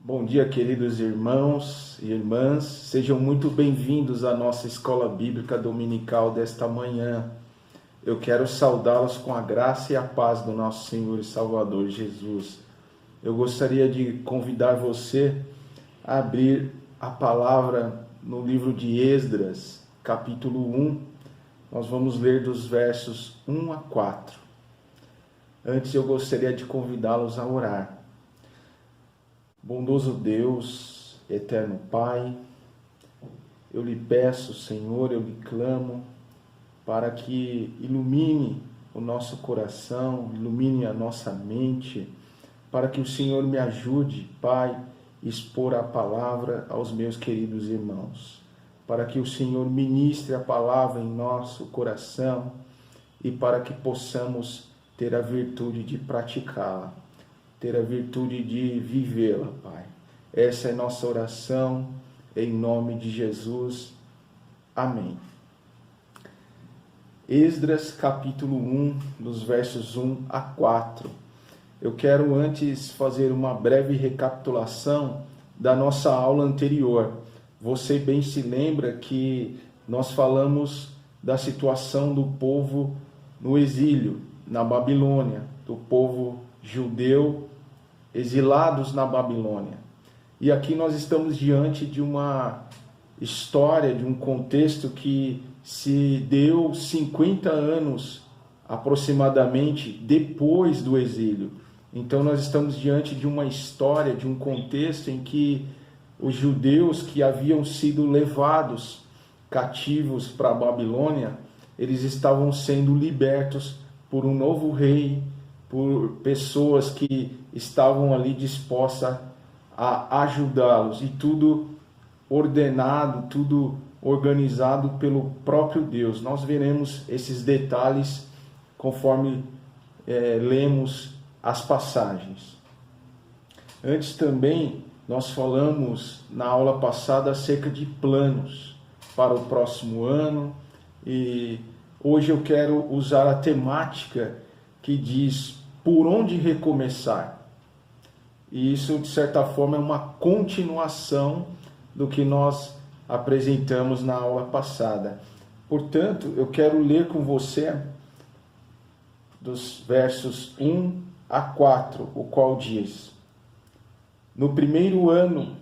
Bom dia, queridos irmãos e irmãs. Sejam muito bem-vindos à nossa escola bíblica dominical desta manhã. Eu quero saudá-los com a graça e a paz do nosso Senhor e Salvador Jesus. Eu gostaria de convidar você a abrir a palavra no livro de Esdras, capítulo 1. Nós vamos ler dos versos 1 a 4. Antes eu gostaria de convidá-los a orar. Bondoso Deus, eterno Pai, eu lhe peço, Senhor, eu lhe clamo para que ilumine o nosso coração, ilumine a nossa mente, para que o Senhor me ajude, Pai, a expor a palavra aos meus queridos irmãos, para que o Senhor ministre a palavra em nosso coração e para que possamos ter a virtude de praticá-la, ter a virtude de vivê-la, Pai. Essa é nossa oração, em nome de Jesus. Amém. Esdras, capítulo 1, dos versos 1 a 4. Eu quero antes fazer uma breve recapitulação da nossa aula anterior. Você bem se lembra que nós falamos da situação do povo no exílio, na Babilônia, do povo judeu exilados na Babilônia. E aqui nós estamos diante de uma história, de um contexto que se deu 50 anos aproximadamente depois do exílio. Então nós estamos diante de uma história, de um contexto em que os judeus que haviam sido levados cativos para a Babilônia, eles estavam sendo libertos por um novo rei, por pessoas que estavam ali dispostas a ajudá-los, e tudo ordenado, tudo organizado pelo próprio Deus. Nós veremos esses detalhes conforme lemos as passagens. Antes também, nós falamos na aula passada acerca de planos para o próximo ano, e hoje eu quero usar a temática que diz por onde recomeçar. E isso, de certa forma, é uma continuação do que nós apresentamos na aula passada. Portanto, eu quero ler com você dos versos 1 a 4, o qual diz: No primeiro ano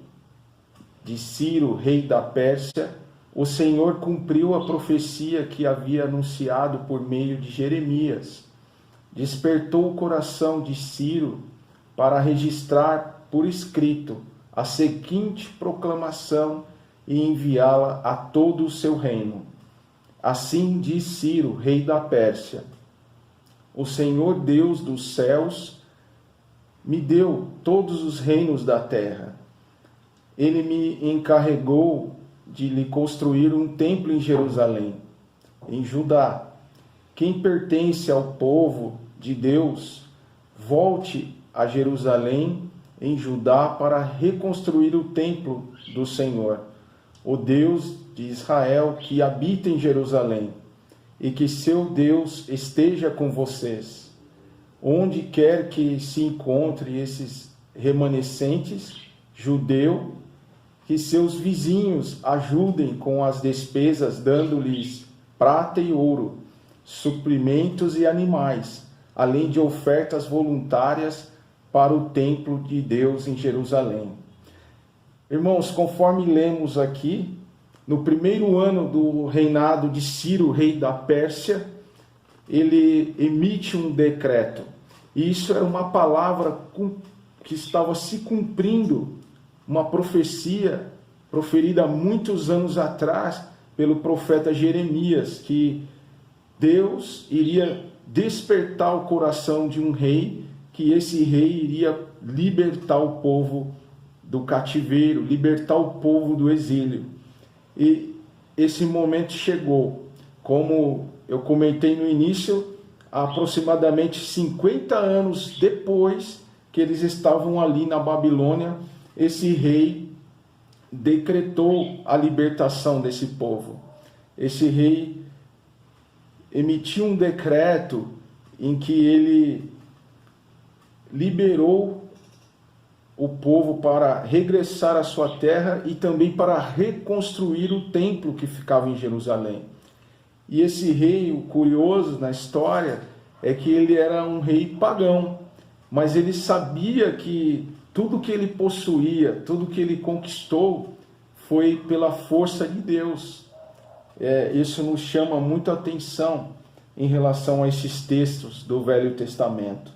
de Ciro, rei da Pérsia, o Senhor cumpriu a profecia que havia anunciado por meio de Jeremias. Despertou o coração de Ciro para registrar por escrito a seguinte proclamação e enviá-la a todo o seu reino. Assim diz Ciro, rei da Pérsia: O Senhor Deus dos céus me deu todos os reinos da terra. Ele me encarregou de lhe construir um templo em Jerusalém, em Judá. Quem pertence ao povo de Deus, volte a Jerusalém, em Judá, para reconstruir o templo do Senhor, o Deus de Israel, que habita em Jerusalém, e que seu Deus esteja com vocês. Onde quer que se encontre esses remanescentes judeu, que seus vizinhos ajudem com as despesas, dando-lhes prata e ouro, suprimentos e animais, além de ofertas voluntárias para o templo de Deus em Jerusalém. Irmãos, conforme lemos aqui, no primeiro ano do reinado de Ciro, rei da Pérsia, ele emite um decreto. E isso é uma palavra que estava se cumprindo, uma profecia proferida há muitos anos atrás pelo profeta Jeremias, que Deus iria despertar o coração de um rei, que esse rei iria libertar o povo do cativeiro, libertar o povo do exílio. E esse momento chegou. Como eu comentei no início, aproximadamente 50 anos depois que eles estavam ali na Babilônia, esse rei decretou a libertação desse povo. Esse rei emitiu um decreto em que ele liberou o povo para regressar à sua terra e também para reconstruir o templo que ficava em Jerusalém. E esse rei, o curioso na história, é que ele era um rei pagão, mas ele sabia que tudo que ele possuía, tudo que ele conquistou, foi pela força de Deus. Isso nos chama muito a atenção em relação a esses textos do Velho Testamento.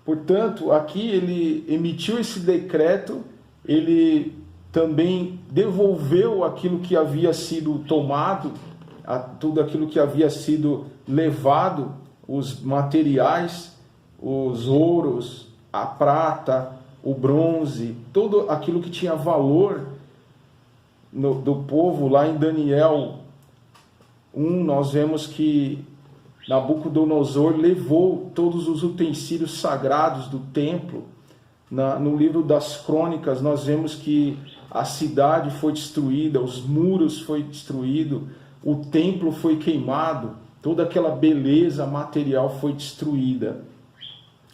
Portanto, aqui ele emitiu esse decreto, ele também devolveu aquilo que havia sido tomado, tudo aquilo que havia sido levado, os materiais, os ouros, a prata, o bronze, tudo aquilo que tinha valor do povo. Lá em Daniel 1, nós vemos que Nabucodonosor levou todos os utensílios sagrados do templo. No livro das Crônicas, nós vemos que a cidade foi destruída, os muros foram destruídos, o templo foi queimado, toda aquela beleza material foi destruída.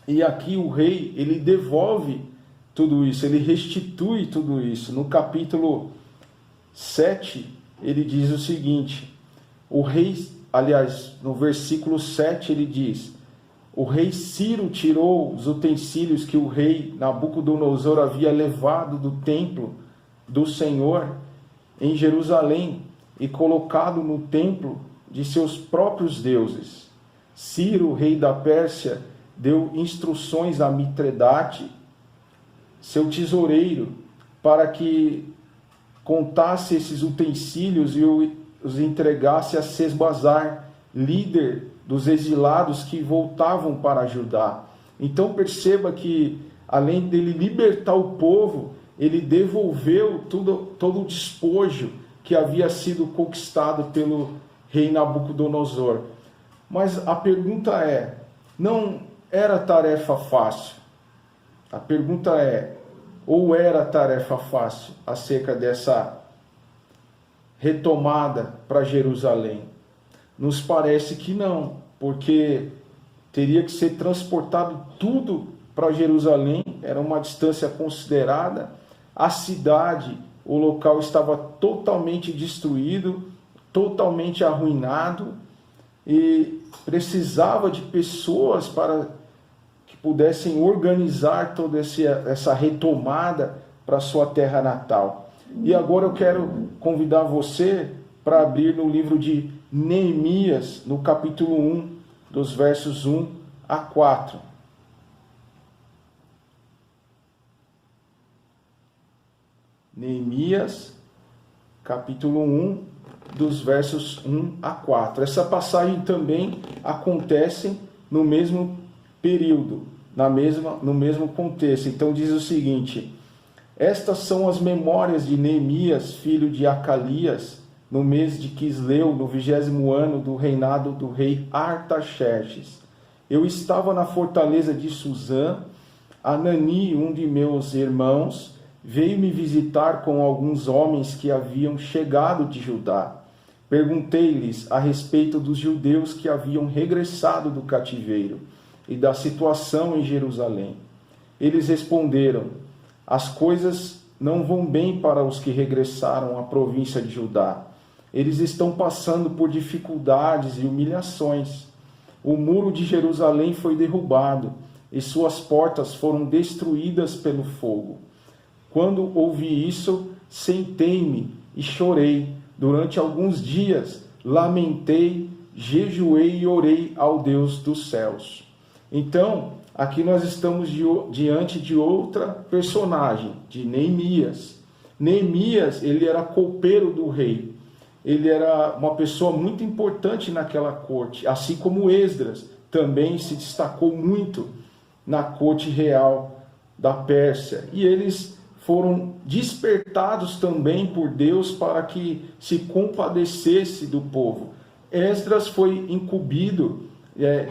E aqui o rei, ele devolve tudo isso, ele restitui tudo isso. No capítulo 7, ele diz o seguinte, no versículo 7 ele diz, o rei Ciro tirou os utensílios que o rei Nabucodonosor havia levado do templo do Senhor em Jerusalém e colocado no templo de seus próprios deuses. Ciro, rei da Pérsia, deu instruções a Mitredate, seu tesoureiro, para que contasse esses utensílios e os entregasse a Sesbazar, líder dos exilados que voltavam para Judá. Então perceba que, além dele libertar o povo, ele devolveu todo o despojo que havia sido conquistado pelo rei Nabucodonosor. Mas a pergunta não era tarefa fácil. A pergunta ou era tarefa fácil acerca dessa retomada para Jerusalém? Nos parece que não, porque teria que ser transportado tudo para Jerusalém, era uma distância considerada, a cidade, o local estava totalmente destruído, totalmente arruinado, e precisava de pessoas para que pudessem organizar toda essa retomada para a sua terra natal. E agora eu quero convidar você para abrir no livro de Neemias, no capítulo 1, dos versos 1 a 4. Neemias, capítulo 1, dos versos 1 a 4. Essa passagem também acontece no mesmo período, no mesmo contexto. Então diz o seguinte: estas são as memórias de Neemias, filho de Acalias, no mês de Quisleu, no 20º ano do reinado do rei Artaxerxes. Eu estava na fortaleza de Suzã. Anani, um de meus irmãos, veio me visitar com alguns homens que haviam chegado de Judá. Perguntei-lhes a respeito dos judeus que haviam regressado do cativeiro e da situação em Jerusalém. Eles responderam: as coisas não vão bem para os que regressaram à província de Judá. Eles estão passando por dificuldades e humilhações. O muro de Jerusalém foi derrubado e suas portas foram destruídas pelo fogo. Quando ouvi isso, sentei-me e chorei. Durante alguns dias, lamentei, jejuei e orei ao Deus dos céus. Então, aqui nós estamos diante de outra personagem, de Neemias. Neemias, ele era copeiro do rei. Ele era uma pessoa muito importante naquela corte, assim como Esdras também se destacou muito na corte real da Pérsia. E eles foram despertados também por Deus para que se compadecesse do povo. Esdras foi incumbido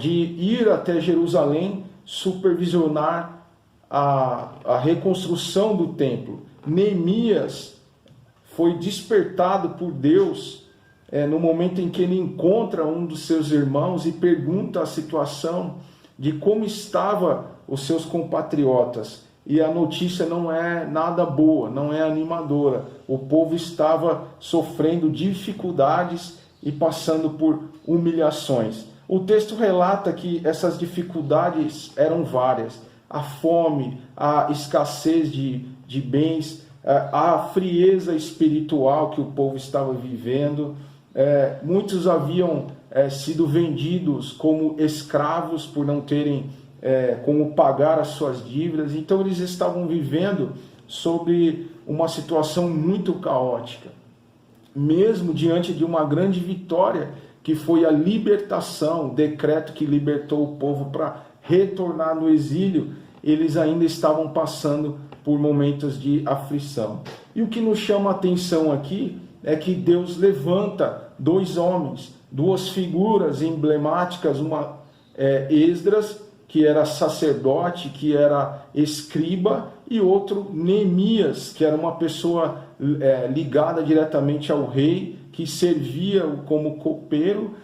de ir até Jerusalém supervisionar a reconstrução do templo. Neemias foi despertado por Deus no momento em que ele encontra um dos seus irmãos e pergunta a situação de como estavam os seus compatriotas. e a notícia não é nada boa, não é animadora. O povo estava sofrendo dificuldades e passando por humilhações. O texto relata que essas dificuldades eram várias: a fome, a escassez de bens, a frieza espiritual que o povo estava vivendo. Muitos haviam sido vendidos como escravos por não terem como pagar as suas dívidas. Então eles estavam vivendo sobre uma situação muito caótica. Mesmo diante de uma grande vitória, que foi a libertação, o decreto que libertou o povo para retornar do exílio, eles ainda estavam passando por momentos de aflição. E o que nos chama a atenção aqui é que Deus levanta dois homens, duas figuras emblemáticas, uma Esdras, que era sacerdote, que era escriba, e outro Neemias, que era uma pessoa ligada diretamente ao rei, que servia como copeiro.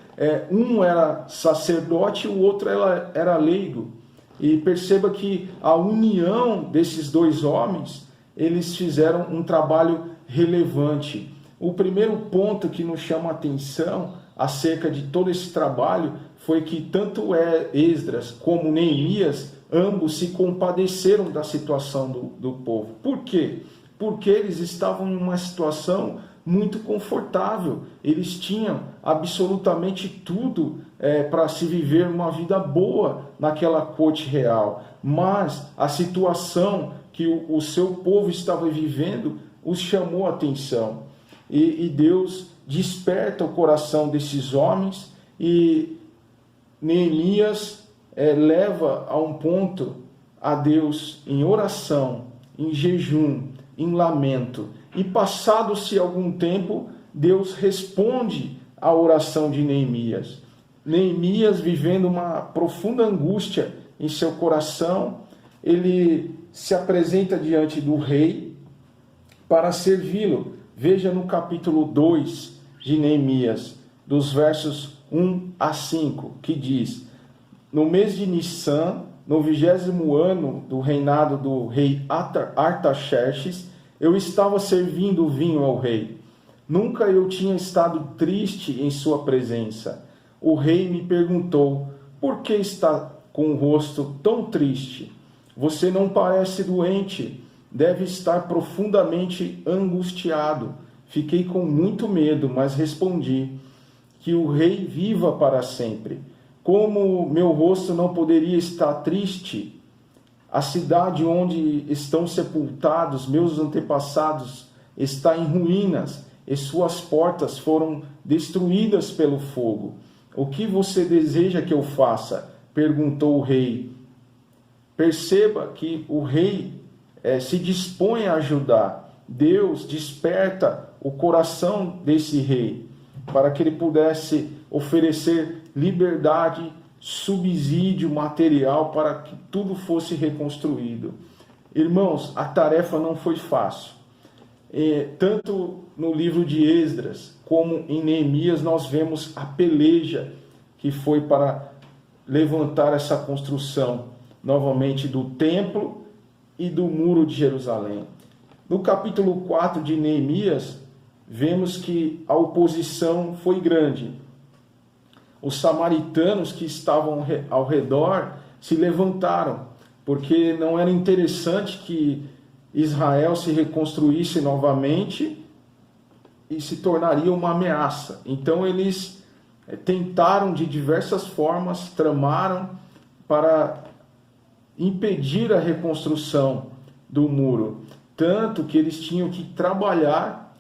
Um era sacerdote e o outro era leigo. E perceba que a união desses dois homens, eles fizeram um trabalho relevante. O primeiro ponto que nos chama a atenção acerca de todo esse trabalho foi que tanto Esdras como Neemias, ambos se compadeceram da situação do povo. Por quê? Porque eles estavam em uma situação muito confortável. Eles tinham absolutamente tudo para se viver uma vida boa naquela corte real. Mas a situação que o seu povo estava vivendo os chamou a atenção. E Deus desperta o coração desses homens, e Neemias leva a um ponto a Deus em oração, em jejum, em lamento. E passado-se algum tempo, Deus responde à oração de Neemias. Neemias, vivendo uma profunda angústia em seu coração, ele se apresenta diante do rei para servi-lo. Veja no capítulo 2 de Neemias, dos versos 1 a 5, que diz: no mês de Nissan, no 20º ano do reinado do rei Artaxerxes, eu estava servindo vinho ao rei. Nunca eu tinha estado triste em sua presença. O rei me perguntou: por que está com o rosto tão triste? Você não parece doente, deve estar profundamente angustiado. Fiquei com muito medo, mas respondi: que o rei viva para sempre. Como meu rosto não poderia estar triste? A cidade onde estão sepultados meus antepassados está em ruínas, e suas portas foram destruídas pelo fogo. O que você deseja que eu faça? Perguntou o rei. Perceba que o rei se dispõe a ajudar. Deus desperta o coração desse rei para que ele pudesse oferecer liberdade, subsídio material para que tudo fosse reconstruído. Irmãos, a tarefa não foi fácil. Tanto no livro de Esdras como em Neemias nós vemos a peleja que foi para levantar essa construção novamente do templo e do muro de Jerusalém. No capítulo 4 de Neemias, vemos que a oposição foi grande. Os samaritanos que estavam ao redor se levantaram, porque não era interessante que Israel se reconstruísse novamente e se tornaria uma ameaça. Então eles tentaram de diversas formas, tramaram para impedir a reconstrução do muro. Tanto que eles tinham que trabalhar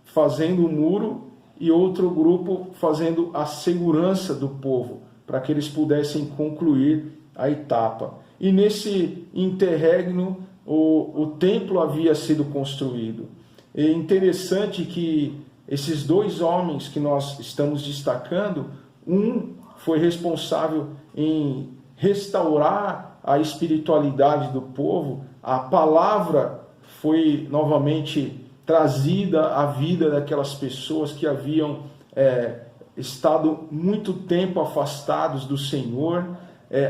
fazendo o muro e outro grupo fazendo a segurança do povo, para que eles pudessem concluir a etapa. E nesse interregno, o templo havia sido construído. É interessante que esses dois homens que nós estamos destacando, um foi responsável em restaurar a espiritualidade do povo, a palavra foi novamente trazida à vida daquelas pessoas que haviam estado muito tempo afastados do Senhor,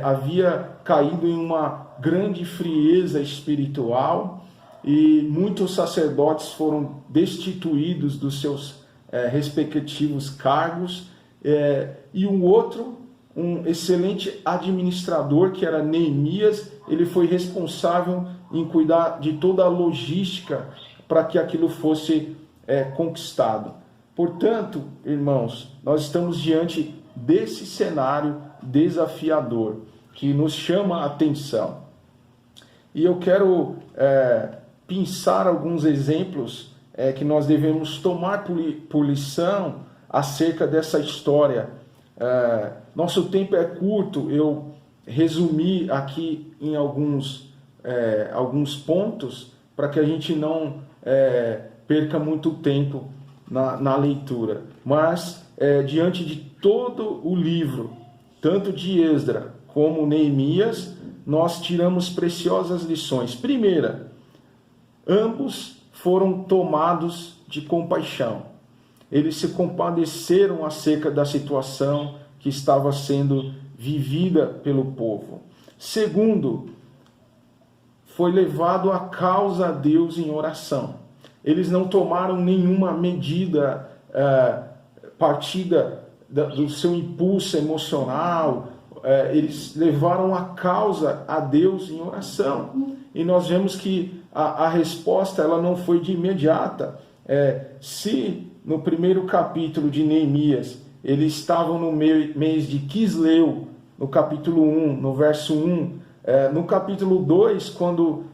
havia caído em uma grande frieza espiritual e muitos sacerdotes foram destituídos dos seus respectivos cargos, e um excelente administrador, que era Neemias, ele foi responsável em cuidar de toda a logística para que aquilo fosse conquistado. Portanto, irmãos, nós estamos diante desse cenário desafiador que nos chama a atenção. E eu quero pensar alguns exemplos que nós devemos tomar por lição acerca dessa história. Nosso tempo é curto, eu resumi aqui em alguns pontos para que a gente não perca muito tempo na leitura. Mas, diante de todo o livro, tanto de Esdras como Neemias, nós tiramos preciosas lições. Primeira, ambos foram tomados de compaixão. Eles se compadeceram acerca da situação que estava sendo vivida pelo povo. Segundo, foi levado a causa a Deus em oração. Eles não tomaram nenhuma medida partida do seu impulso emocional. Eles levaram a causa a Deus em oração. E nós vemos que a resposta ela não foi de imediata. Se no primeiro capítulo de Neemias eles estavam no mês de Quisleu, no capítulo 1, no verso 1, no capítulo 2, quando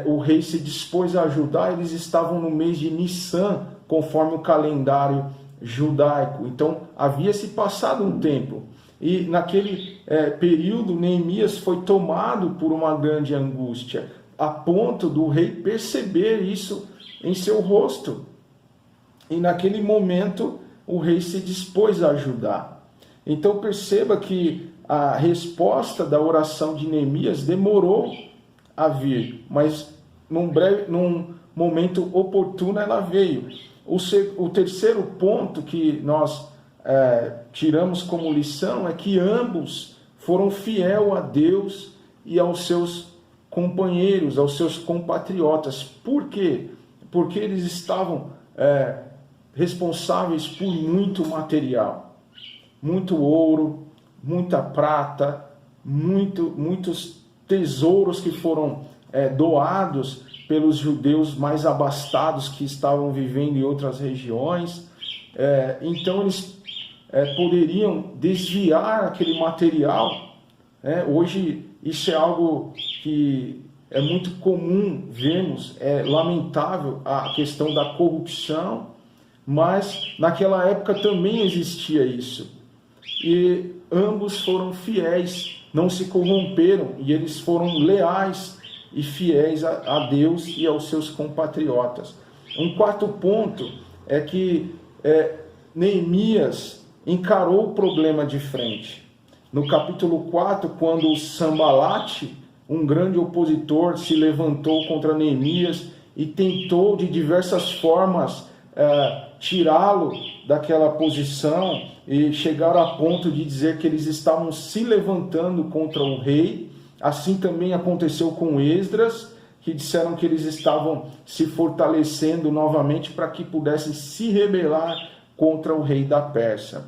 o rei se dispôs a ajudar, eles estavam no mês de Nissan, conforme o calendário judaico. Então havia se passado um tempo. E naquele período, Neemias foi tomado por uma grande angústia, a ponto do rei perceber isso em seu rosto. E naquele momento, o rei se dispôs a ajudar. Então perceba que a resposta da oração de Neemias demorou a vir, mas num momento oportuno ela veio. O terceiro ponto que nós tiramos como lição é que ambos foram fiel a Deus e aos seus companheiros, aos seus compatriotas. Por quê? Porque eles estavam responsáveis por muito material, muito ouro, muita prata, muitos tesouros que foram doados pelos judeus mais abastados que estavam vivendo em outras regiões. Então eles poderiam desviar aquele material. Hoje isso é algo que é muito comum vermos, é lamentável a questão da corrupção, mas naquela época também existia isso. E ambos foram fiéis, não se corromperam, e eles foram leais e fiéis a Deus e aos seus compatriotas. Um quarto ponto é que Neemias encarou o problema de frente. No capítulo 4, quando Sambalate, um grande opositor, se levantou contra Neemias e tentou de diversas formas tirá-lo daquela posição, e chegaram a ponto de dizer que eles estavam se levantando contra o rei. Assim também aconteceu com Esdras, que disseram que eles estavam se fortalecendo novamente para que pudessem se rebelar contra o rei da Pérsia.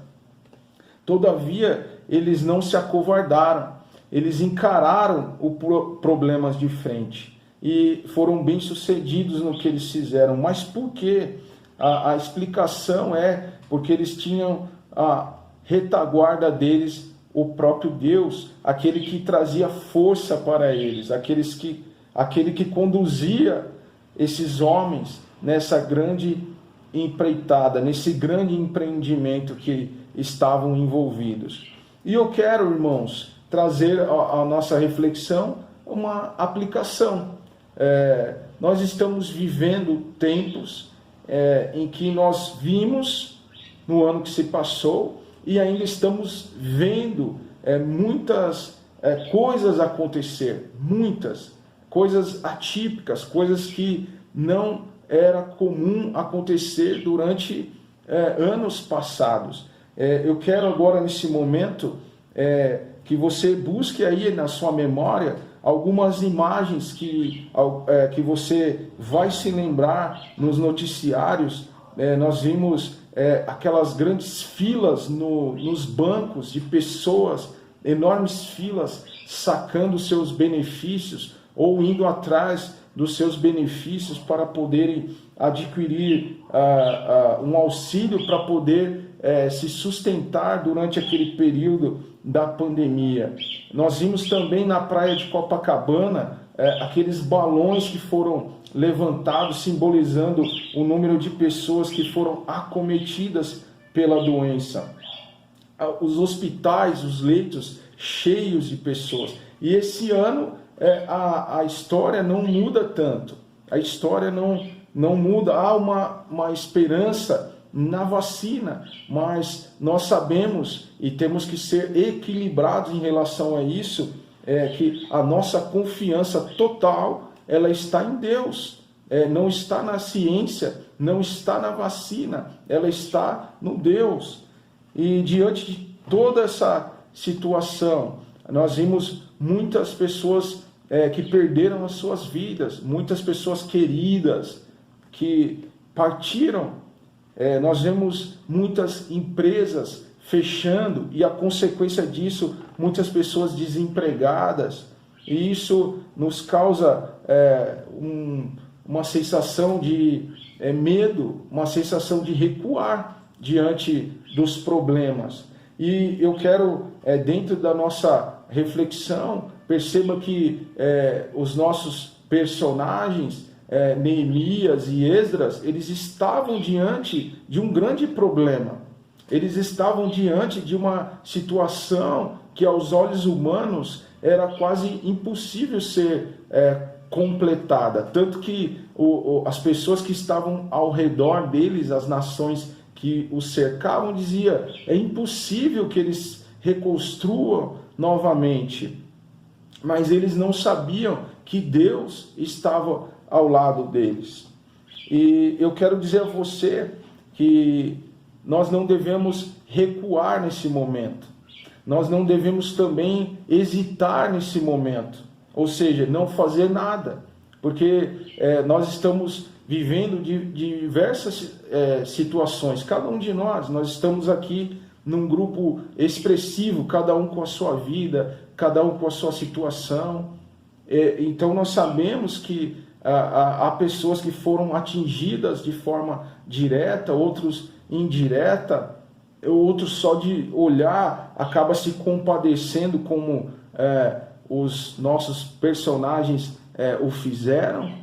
Todavia, eles não se acovardaram, eles encararam os problemas de frente e foram bem-sucedidos no que eles fizeram. Mas por quê? A explicação é porque eles tinham a retaguarda deles o próprio Deus, aquele que trazia força para eles, aquele que conduzia esses homens nessa grande empreitada, nesse grande empreendimento que estavam envolvidos. E eu quero, irmãos, trazer à nossa reflexão uma aplicação. Nós estamos vivendo tempos em que nós vimos no ano que se passou e ainda estamos vendo muitas coisas acontecer, muitas coisas atípicas, coisas que não era comum acontecer durante anos passados. Eu quero agora, nesse momento, que você busque aí na sua memória algumas imagens que você vai se lembrar nos noticiários. Nós vimos aquelas grandes filas nos bancos de pessoas, enormes filas sacando seus benefícios ou indo atrás dos seus benefícios para poderem adquirir um auxílio para poder se sustentar durante aquele período da pandemia. Nós vimos também na praia de Copacabana aqueles balões que foram levantados, simbolizando o número de pessoas que foram acometidas pela doença. Os hospitais, os leitos cheios de pessoas. E esse ano a história não muda tanto. A história não muda. Há uma esperança na vacina, mas nós sabemos e temos que ser equilibrados em relação a isso, que a nossa confiança total ela está em Deus, não está na ciência, não está na vacina, ela está no Deus. E diante de toda essa situação, nós vimos muitas pessoas que perderam as suas vidas, muitas pessoas queridas que partiram. Nós vemos muitas empresas fechando e a consequência disso, muitas pessoas desempregadas. E isso nos causa uma sensação de medo, uma sensação de recuar diante dos problemas. E eu quero, dentro da nossa reflexão, perceba que os nossos personagens, Neemias e Esdras, eles estavam diante de um grande problema. Eles estavam diante de uma situação que aos olhos humanos era quase impossível ser completada. Tanto que as pessoas que estavam ao redor deles, as nações que os cercavam, diziam: é impossível que eles reconstruam novamente. Mas eles não sabiam que Deus estava ao lado deles. E eu quero dizer a você que nós não devemos recuar nesse momento. Nós não devemos também hesitar nesse momento. Ou seja, não fazer nada. Porque nós estamos vivendo diversas situações. Cada um de nós estamos aqui num grupo expressivo, cada um com a sua vida, cada um com a sua situação. Então nós sabemos que há pessoas que foram atingidas de forma direta, outros indireta, outros só de olhar acaba se compadecendo, como os nossos personagens o fizeram.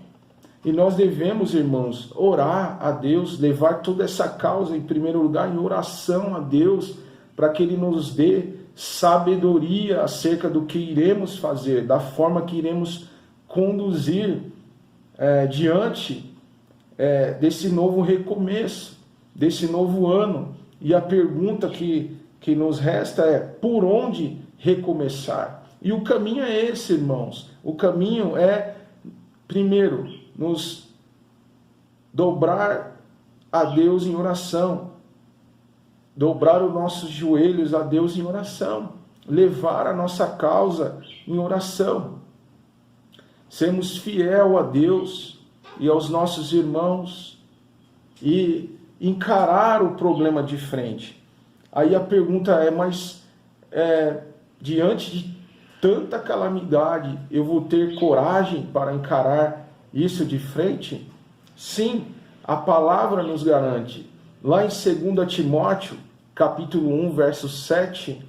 E nós devemos, irmãos, orar a Deus, levar toda essa causa em primeiro lugar em oração a Deus, para que Ele nos dê sabedoria acerca do que iremos fazer, da forma que iremos conduzir diante desse novo recomeço, desse novo ano. E a pergunta que nos resta é: por onde recomeçar? E o caminho é esse, irmãos. O caminho é, primeiro, nos dobrar a Deus em oração, dobrar os nossos joelhos a Deus em oração, levar a nossa causa em oração, sermos fiel a Deus e aos nossos irmãos e encarar o problema de frente. Aí a pergunta é: mas diante de tanta calamidade, eu vou ter coragem para encarar isso de frente? Sim, a palavra nos garante. Lá em 2 Timóteo, capítulo 1, verso 7,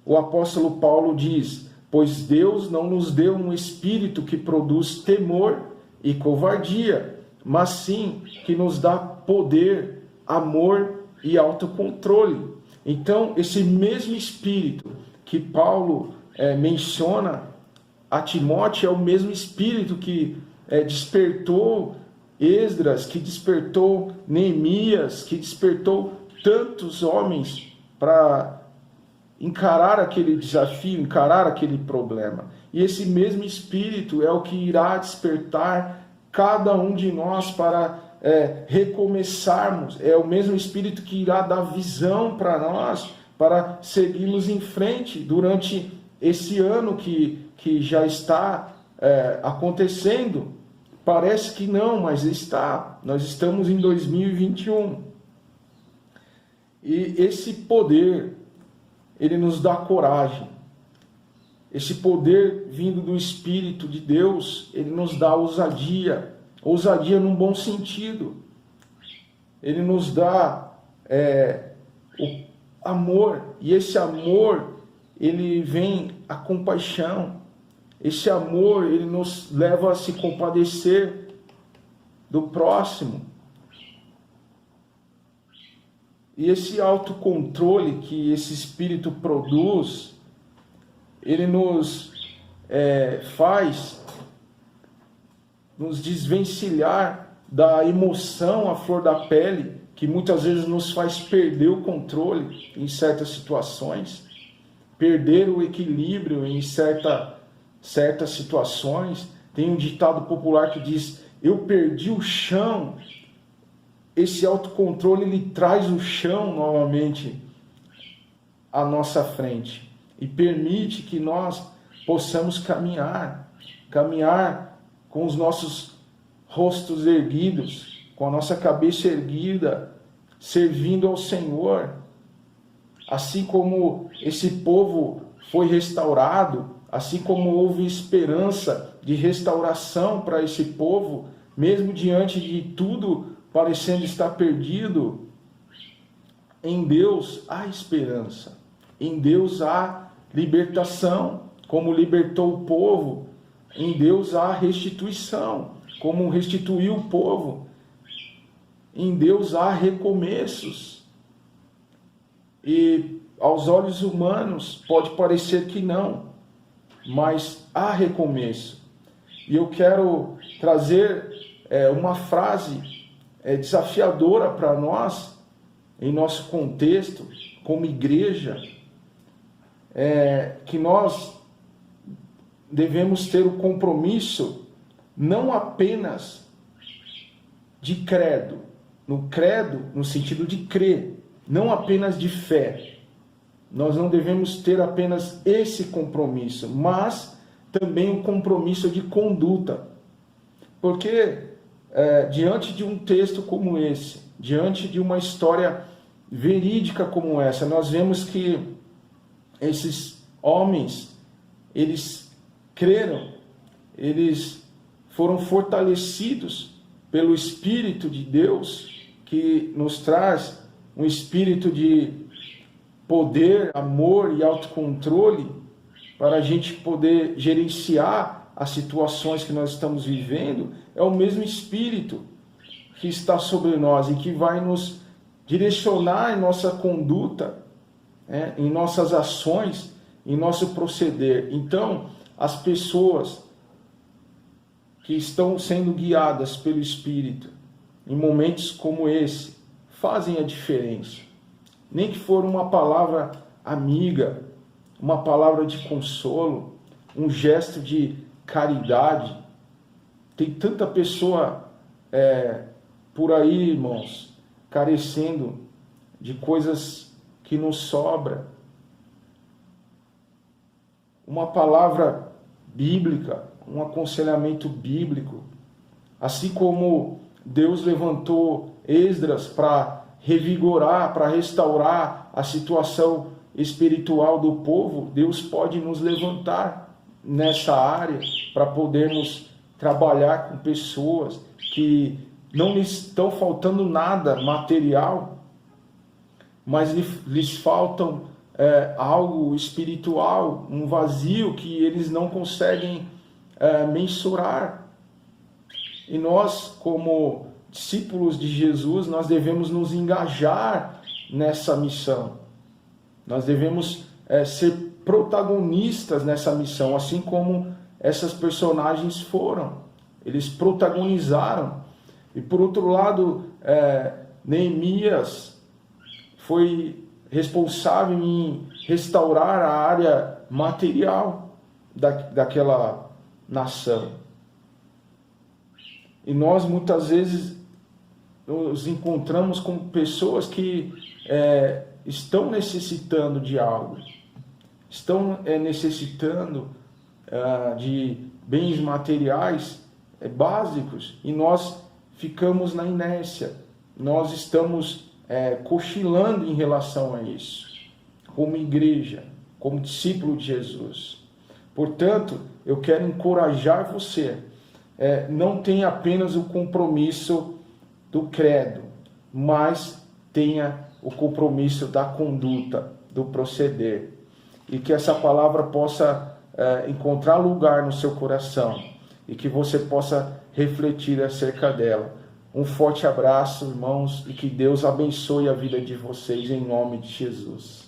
o apóstolo Paulo diz: pois Deus não nos deu um espírito que produz temor e covardia, mas sim que nos dá poder, amor e autocontrole. Então, esse mesmo espírito que Paulo menciona a Timóteo é o mesmo espírito que despertou Esdras, que despertou Neemias, que despertou tantos homens para encarar aquele desafio, encarar aquele problema. E esse mesmo espírito é o que irá despertar cada um de nós para recomeçarmos. É o mesmo espírito que irá dar visão para nós, para seguirmos em frente durante esse ano que que já está acontecendo. Parece que não, mas está. Nós estamos em 2021. E esse poder, ele nos dá coragem. Esse poder vindo do Espírito de Deus, ele nos dá ousadia. Ousadia num bom sentido. Ele nos dá o amor. E esse amor, ele vem a compaixão. Esse amor, ele nos leva a se compadecer do próximo. E esse autocontrole que esse Espírito produz, ele nos faz nos desvencilhar da emoção à flor da pele, que muitas vezes nos faz perder o controle em certas situações, perder o equilíbrio em certas situações. Tem um ditado popular que diz: eu perdi o chão. Esse autocontrole, ele traz o chão novamente à nossa frente e permite que nós possamos caminhar com os nossos rostos erguidos, com a nossa cabeça erguida, servindo ao Senhor. Assim como esse povo foi restaurado, assim como houve esperança de restauração para esse povo, mesmo diante de tudo parecendo estar perdido, em Deus há esperança, em Deus há libertação, como libertou o povo, em Deus há restituição, como restituiu o povo, em Deus há recomeços. E aos olhos humanos pode parecer que não, mas há recomeço. E eu quero trazer uma frase desafiadora para nós, em nosso contexto, como igreja, que nós devemos ter o compromisso não apenas de credo, no sentido de crer, não apenas de fé. Nós não devemos ter apenas esse compromisso, mas também um compromisso de conduta. Porque diante de um texto como esse, diante de uma história verídica como essa, nós vemos que esses homens, eles creram, eles foram fortalecidos pelo Espírito de Deus, que nos traz um espírito de poder, amor e autocontrole, para a gente poder gerenciar as situações que nós estamos vivendo. É o mesmo Espírito que está sobre nós e que vai nos direcionar em nossa conduta, em nossas ações, em nosso proceder. Então, as pessoas que estão sendo guiadas pelo Espírito, em momentos como esse, fazem a diferença. Nem que for uma palavra amiga, uma palavra de consolo, um gesto de caridade. Tem tanta pessoa por aí, irmãos, carecendo de coisas que nos sobra. Uma palavra bíblica, um aconselhamento bíblico, assim como Deus levantou Esdras para revigorar, para restaurar a situação espiritual do povo, Deus pode nos levantar nessa área para podermos trabalhar com pessoas que não lhes estão faltando nada material, mas lhes faltam algo espiritual, um vazio que eles não conseguem mensurar. E nós, como discípulos de Jesus, nós devemos nos engajar nessa missão. Nós devemos ser protagonistas nessa missão, assim como essas personagens foram. Eles protagonizaram. E por outro lado, Neemias foi responsável em restaurar a área material daquela nação. E nós muitas vezes nos encontramos com pessoas que estão necessitando de algo, estão necessitando de bens materiais básicos, e nós ficamos na inércia, nós estamos cochilando em relação a isso, como igreja, como discípulo de Jesus. Portanto, eu quero encorajar você, não tenha apenas o compromisso do credo, mas tenha o compromisso da conduta, do proceder, e que essa palavra possa encontrar lugar no seu coração, e que você possa refletir acerca dela. Um forte abraço, irmãos, e que Deus abençoe a vida de vocês em nome de Jesus.